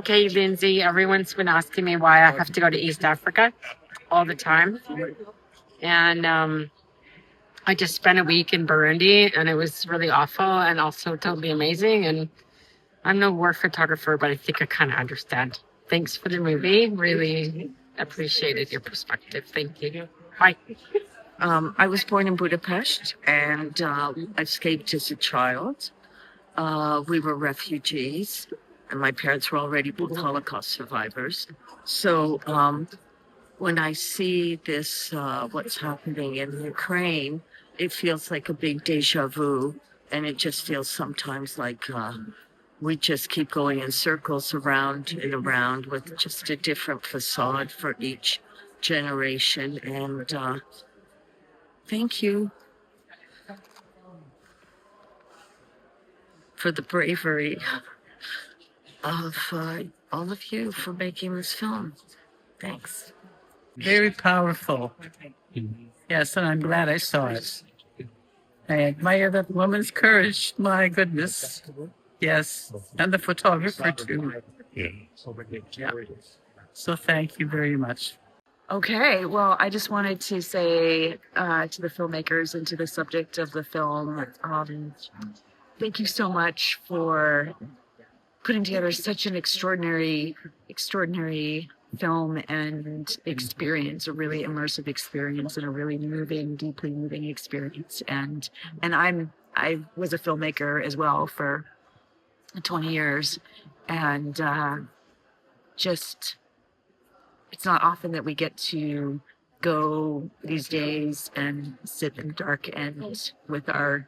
Okay, Lindsay, everyone's been asking me why I have to go to East Africa all the time. And I just spent a week in Burundi, and it was really awful and also totally amazing. And I'm no war photographer, but I think I kind of understand. Thanks for the movie. Really appreciated your perspective. Thank you. Bye. I was born in Budapest and escaped as a child. We were refugees, and my parents were already both Holocaust survivors. So when I see this, what's happening in Ukraine, it feels like a big deja vu, and it just feels sometimes like we just keep going in circles around and around with just a different facade for each generation. And thank you for the bravery of all of you for making this film. Thanks. Very powerful. Yes, and I'm glad I saw it. I admire that woman's courage. My goodness. Yes, and the photographer too. Yeah. So thank you very much. Okay, well, I just wanted to say to the filmmakers and to the subject of the film, thank you so much for putting together such an extraordinary film and experience, a really immersive experience and a really moving, deeply moving experience. And I was a filmmaker as well for 20 years, and just it's not often that we get to go these days and sit in the dark end with our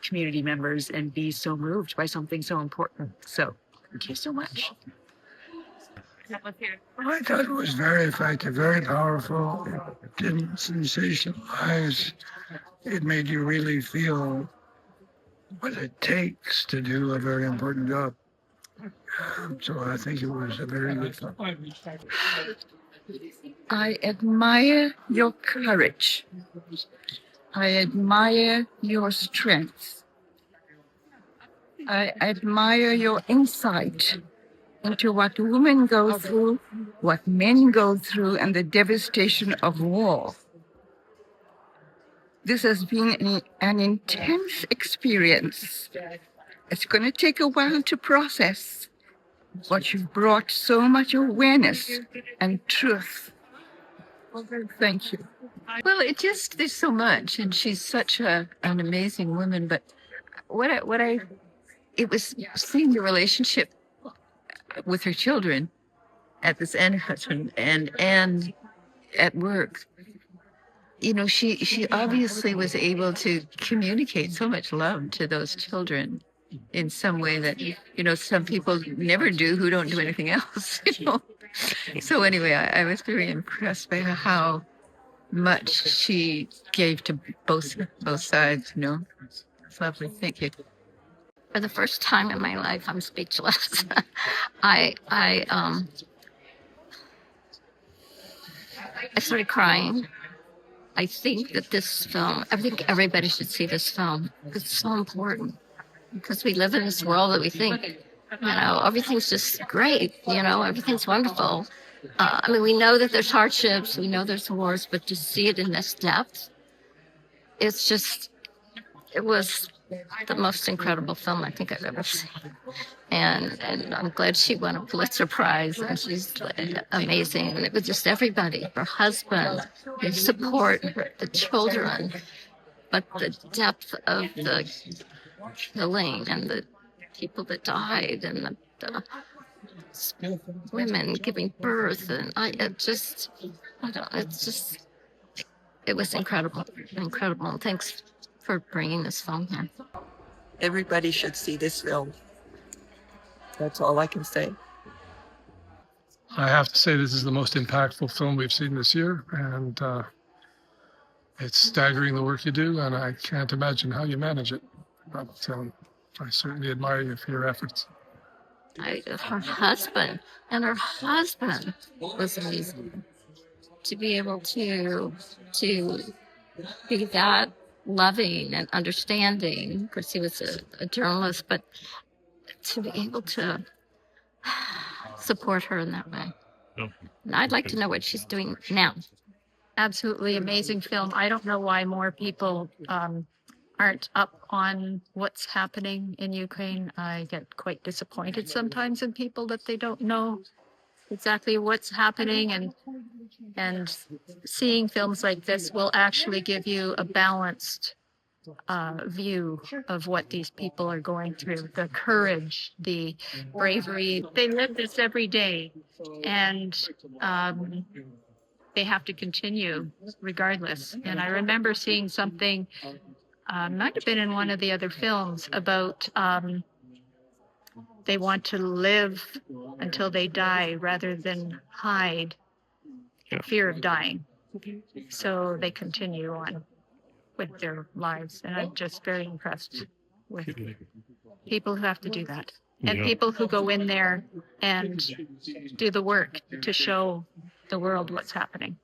community members and be so moved by something so important. So thank you so much. I thought it was very effective, very powerful. It didn't sensationalize. It made you really feel what it takes to do a very important job. So I think it was a very good film. I admire your courage. I admire your strength. I admire your insight into what women go through, what men go through, and the devastation of war. This has been an intense experience. It's going to take a while to process, but you've brought so much awareness and truth. Thank you. Well, there's so much, and she's such an amazing woman. But it was seeing the relationship with her children at this and husband and at work. You know, she obviously was able to communicate so much love to those children in some way that, you know, some people never do who don't do anything else, you know. So anyway, I was very impressed by how much she gave to both sides, you know. It's lovely. Thank you. For the first time in my life, I'm speechless. I started crying. I think that I think everybody should see this film. It's so important because we live in this world that we think, you know, everything's just great, you know, everything's wonderful. I mean, we know that there's hardships, we know there's wars, but to see it in this depth, it was the most incredible film I think I've ever seen. And I'm glad she won a Pulitzer Prize, and she's amazing. And it was just everybody, her husband, his support, the children, but the depth of the killing and the people that died and the women giving birth. And it was incredible. And thanks for bringing this film here. Everybody should see this film. That's all I can say. I have to say this is the most impactful film we've seen this year, and it's staggering the work you do, and I can't imagine how you manage it. But I certainly admire you for your efforts. Her husband was amazing. To be able to be that loving and understanding. Of course, he was a journalist, but to be able to support her in that way. And I'd like to know what she's doing now. Absolutely amazing film. I don't know why more people aren't up on what's happening in Ukraine. I get quite disappointed sometimes in people that they don't know exactly what's happening, and seeing films like this will actually give you a balanced view of what these people are going through, the courage, the bravery. They live this every day, and they have to continue regardless. And I remember seeing something, might have been in one of the other films, about they want to live until they die rather than hide in fear of dying. So they continue on with their lives. And I'm just very impressed with people who have to do that. And people who go in there and do the work to show the world what's happening.